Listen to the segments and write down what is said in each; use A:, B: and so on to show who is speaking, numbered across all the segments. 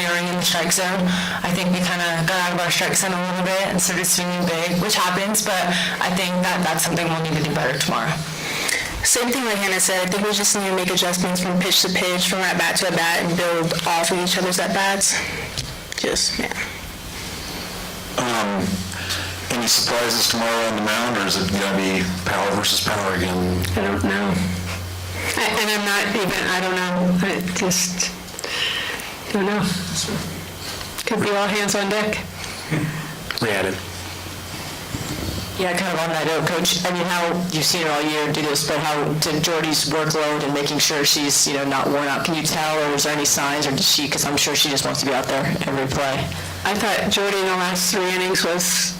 A: staring in the strike zone. I think we kind of got out of our strike zone a little bit and started swinging big, which happens, but I think that's something we'll need to do better tomorrow.
B: Same thing like Hannah said, I think we just need to make adjustments from pitch to pitch, from at-bat to at-bat, and build off of each other's at-bats. Yeah.
C: Any surprises tomorrow on the mound, or is it going to be power versus power again?
B: I don't know. I don't know. I just don't know. Could be all hands on deck.
D: Rhiannon.
E: Yeah, kind of on that note, Coach, I mean, how, you've seen her all year do this, but how did Jordy's workload and making sure she's, not worn out, can you tell, or is there any signs, or does she, because I'm sure she just wants to be out there every play?
B: I thought Jordy in the last 3 innings was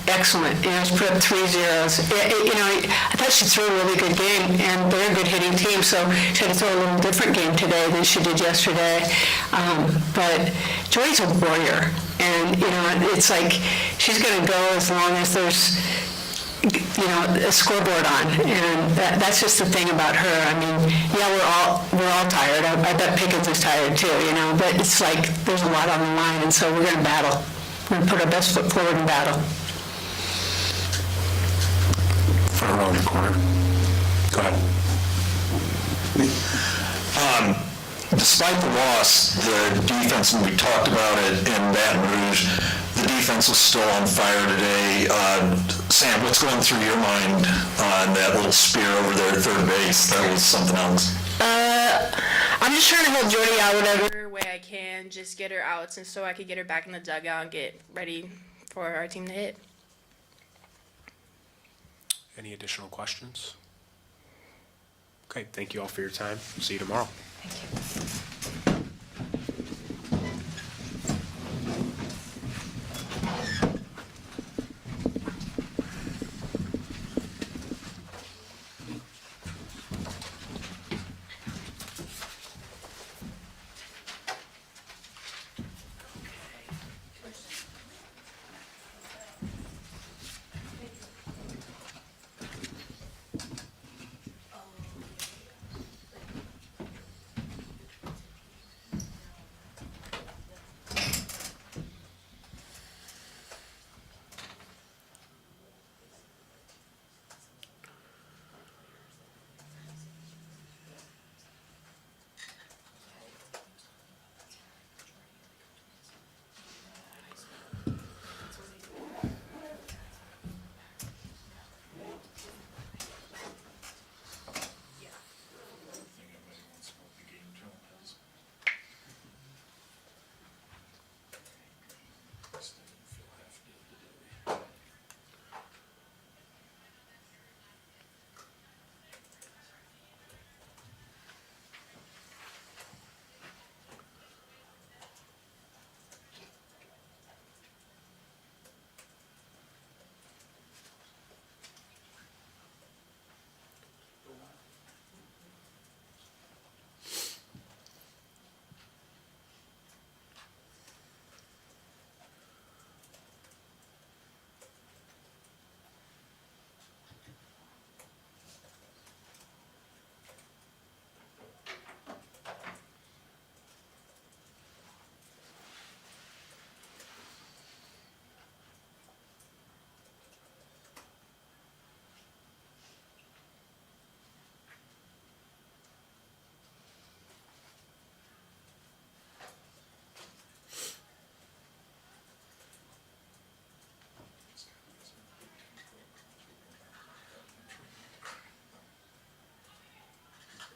B: excellent. She put up 3 zeros. I thought she threw a really good game, and they're a good hitting team, so she had to throw a little different game today than she did yesterday. But Jordy's a warrior, and it's like she's going to go as long as there's a scoreboard on, and that's just the thing about her. I mean, yeah, we're all tired. I bet Pickens is tired too, but it's like there's a lot on the line, and so we're going to battle. We're going to put our best foot forward in battle.
D: Front row in the corner. Go ahead.
C: Despite the loss, the defense, and we talked about it in Baton Rouge, the defense was still on fire today. Sam, what's going through your mind on that little spear over there at third base? That was something else.
F: I'm just trying to help Jordy out whatever way I can, just get her outs, and so I could get her back in the dugout and get ready for our team to hit.
D: Any additional questions? Okay, thank you all for your time. See you tomorrow.
A: Thank you.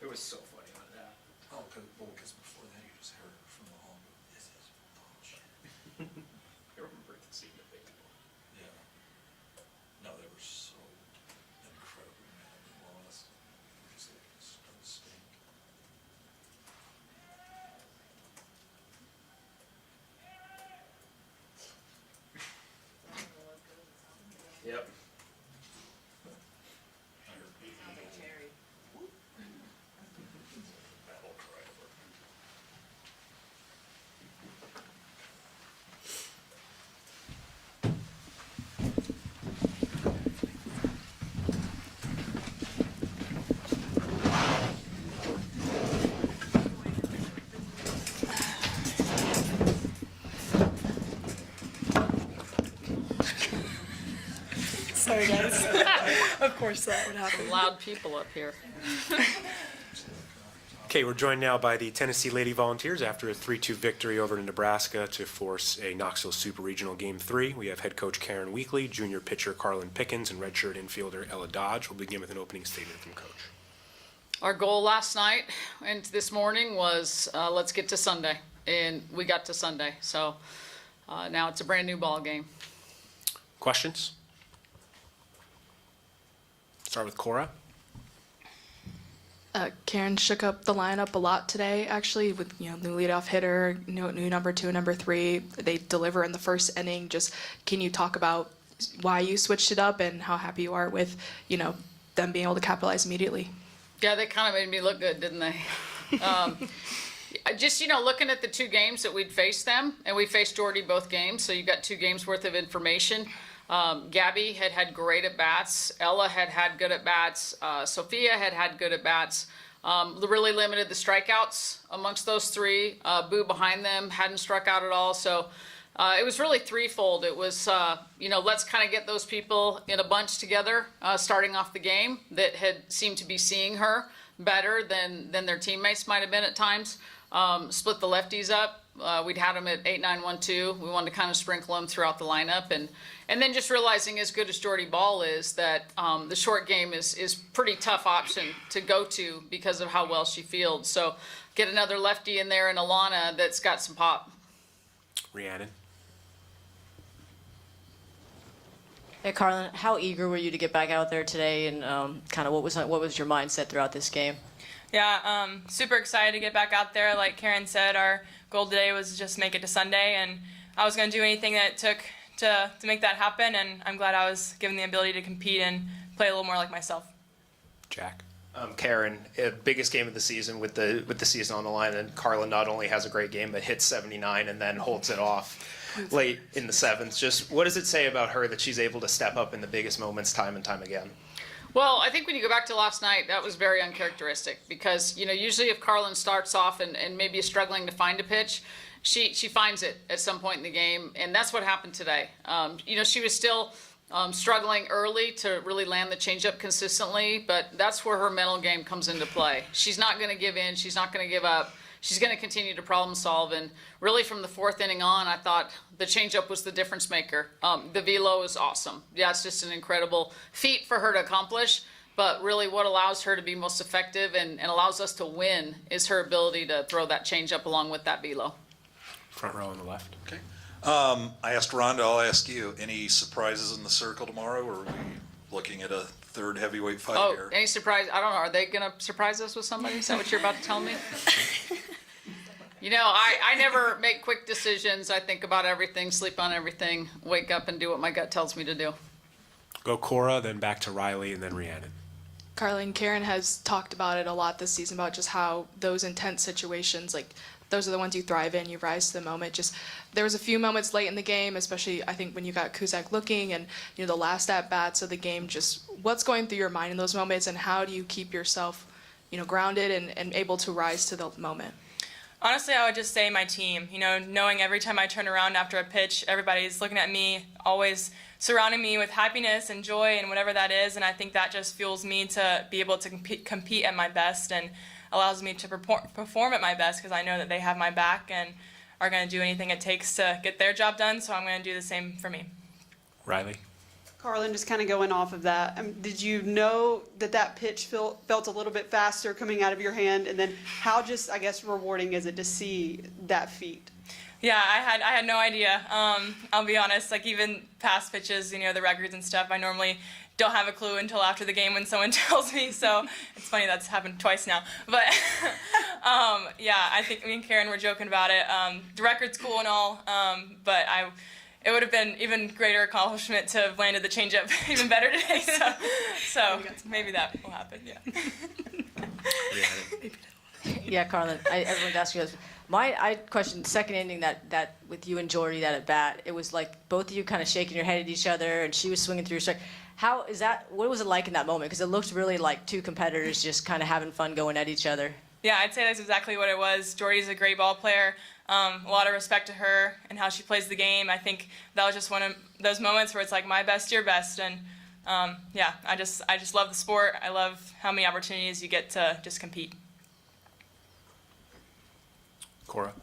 D: It was so funny on that.
C: Oh, because before that you just heard from the hall, this is bullshit.
D: I remember seeing the big one.
C: Yeah. No, they were so incredibly mad at the loss. Just like a stink.
D: Yep.
C: Battle cry over.
F: Sorry, guys. Of course that would happen.
G: Loud people up here.
D: Okay, we're joined now by the Tennessee Lady Volunteers after a 3-2 victory over to Nebraska to force a Knoxville Super Regional Game 3. We have head coach Karen Weekly, junior pitcher Carlin Pickens, and redshirt infielder Ella Dodge. We'll begin with an opening statement from coach.
G: Our goal last night and this morning was let's get to Sunday, and we got to Sunday. So now it's a brand new ball game.
D: Questions? Start with Cora.
H: Karen shook up the lineup a lot today, actually, with new leadoff hitter, new number 2, number 3. They deliver in the first inning. Just can you talk about why you switched it up and how happy you are with them being able to capitalize immediately?
G: Yeah, they kind of made me look good, didn't they? Just looking at the 2 games that we'd faced them, and we faced Jordy both games, so you got 2 games worth of information. Gabby had great at-bats. Ella had good at-bats. Sophia had good at-bats. Really limited the strikeouts amongst those 3. Boo behind them hadn't struck out at all. So it was really threefold. It was, let's kind of get those people in a bunch together starting off the game that had seemed to be seeing her better than their teammates might have been at times. Split the lefties up. We'd had them at 8-9-1-2. We wanted to kind of sprinkle them throughout the lineup, and then just realizing, as good as Jordy Ball is, that the short game is pretty tough option to go to because of how well she fields. So get another lefty in there, and Alana that's got some pop.
D: Rhiannon.
E: Hey, Carlin, how eager were you to get back out there today, and kind of what was your mindset throughout this game?
I: Yeah, super excited to get back out there. Like Karen said, our goal today was just make it to Sunday, and I was going to do anything that it took to make that happen, and I'm glad I was given the ability to compete and play a little more like myself.
D: Jack.
J: Karen, biggest game of the season with the season on the line, and Carla not only has a great game but hits 79 and then holds it off late in the 7th. Just what does it say about her that she's able to step up in the biggest moments time and time again?
G: Well, I think when you go back to last night, that was very uncharacteristic because, usually if Carlin starts off and maybe is struggling to find a pitch, she finds it at some point in the game, and that's what happened today. She was still struggling early to really land the changeup consistently, but that's where her mental game comes into play. She's not going to give in. She's not going to give up. She's going to continue to problem solve, and really from the 4th inning on, I thought the changeup was the difference maker. The velo is awesome. Yeah, it's just an incredible feat for her to accomplish, but really what allows her to be most effective and allows us to win is her ability to throw that changeup along with that velo.
D: Front row on the left.
C: Okay. I asked Rhonda, I'll ask you, any surprises in the circle tomorrow, or are we looking at a 3rd heavyweight fight here?
G: Any surprise? I don't know. Are they going to surprise us with somebody? Is that what you're about to tell me? I never make quick decisions. I think about everything, sleep on everything, wake up and do what my gut tells me to do.
D: Go Cora, then back to Riley, and then Rhiannon.
H: Carlin, Karen has talked about it a lot this season, about just how those intense situations, like those are the ones you thrive in, you rise to the moment. Just there was a few moments late in the game, especially I think when you got Kuzak looking and the last at-bats of the game, just what's going through your mind in those moments, and how do you keep yourself grounded and able to rise to the moment?
I: Honestly, I would just say my team. Knowing every time I turn around after a pitch, everybody's looking at me, always surrounding me with happiness and joy and whatever that is, and I think that just fuels me to be able to compete at my best and allows me to perform at my best because I know that they have my back and are going to do anything it takes to get their job done, so I'm going to do the same for me.
D: Riley.
K: Carlin, just kind of going off of that, did you know that pitch felt a little bit faster coming out of your hand? And then how just, I guess, rewarding is it to see that feat?
I: Yeah, I had no idea. I'll be honest, like even past pitches, the records and stuff, I normally don't have a clue until after the game when someone tells me, so it's funny that's happened twice now. But yeah, I think me and Karen were joking about it. The record's cool and all, but it would have been even greater accomplishment to have landed the changeup even better today. So maybe that will happen. Yeah.
E: Yeah, Carlin, everyone's asking us. I questioned second inning that with you and Jordy, that at bat, it was like both of you kind of shaking your head at each other, and she was swinging through your strike. How is that? What was it like in that moment? Because it looked really like 2 competitors just kind of having fun going at each other.
I: Yeah, I'd say that's exactly what it was. Jordy's a great ball player. A lot of respect to her and how she plays the game. I think that was just one of those moments where it's like my best, your best, and Yeah, I just love the sport. I love how many opportunities you get to just compete.
D: Cora?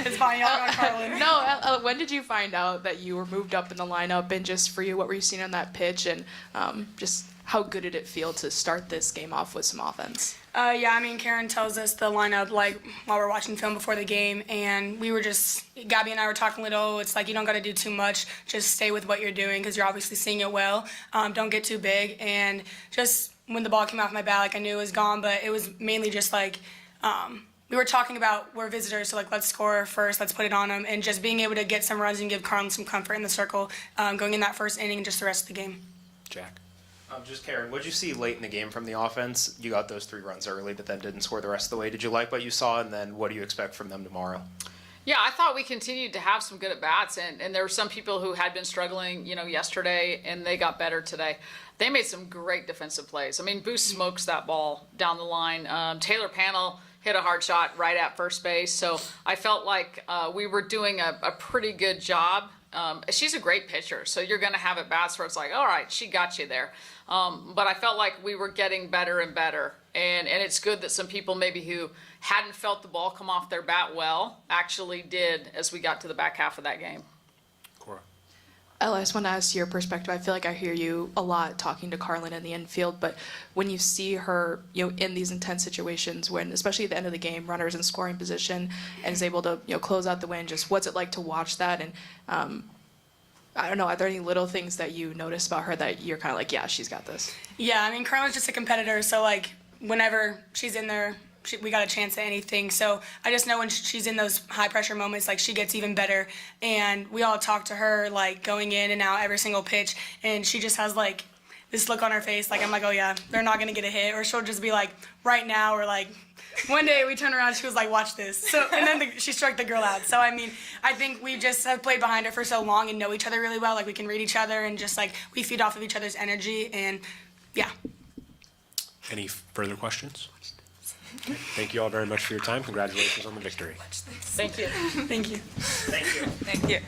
F: It's fine, y'all got Carlin.
H: No, when did you find out that you were moved up in the lineup? And just for you, what were you seeing on that pitch? And just how good did it feel to start this game off with some offense?
L: Yeah, I mean, Karen tells us the lineup like while we're watching film before the game, and we were just, Gabby and I were talking a little. It's like you don't got to do too much. Just stay with what you're doing because you're obviously seeing it well. Don't get too big, and just when the ball came off my bat, like I knew it was gone, but it was mainly just like we were talking about we're visitors, so like let's score first, let's put it on them, and just being able to get some runs and give Carlin some comfort in the circle going in that first inning and just the rest of the game.
D: Jack?
J: Just Karen, what did you see late in the game from the offense? You got those 3 runs early, but then didn't score the rest of the way. Did you like what you saw, and then what do you expect from them tomorrow?
G: Yeah, I thought we continued to have some good at-bats, and there were some people who had been struggling, yesterday, and they got better today. They made some great defensive plays. I mean, Boost smokes that ball down the line. Taylor Panel hit a hard shot right at first base, so I felt like we were doing a pretty good job. She's a great pitcher, so you're going to have at-bats where it's like, all right, she got you there. But I felt like we were getting better and better. And it's good that some people maybe who hadn't felt the ball come off their bat well actually did as we got to the back half of that game.
D: Cora?
H: Ella, I just want to ask your perspective. I feel like I hear you a lot talking to Carlin in the infield, but when you see her, in these intense situations, when especially at the end of the game, runners in scoring position, and is able to, close out the win, just what's it like to watch that? And I don't know, are there any little things that you notice about her that you're kind of like, yeah, she's got this?
L: Yeah, I mean, Carlin's just a competitor, so like whenever she's in there, we got a chance at anything. So I just know when she's in those high pressure moments, like she gets even better. And we all talk to her like going in and out every single pitch, and she just has like this look on her face, like I'm like, oh yeah, they're not gonna get a hit, or she'll just be like, right now, or like one day we turned around, she was like, watch this. So and then she struck the girl out. So I mean, I think we just have played behind her for so long and know each other really well. Like we can read each other and just like we feed off of each other's energy, and yeah.
D: Any further questions? Okay. Thank you all very much for your time. Congratulations on the victory.
G: Thank you.
L: Thank you.
J: Thank you.
I: Thank you.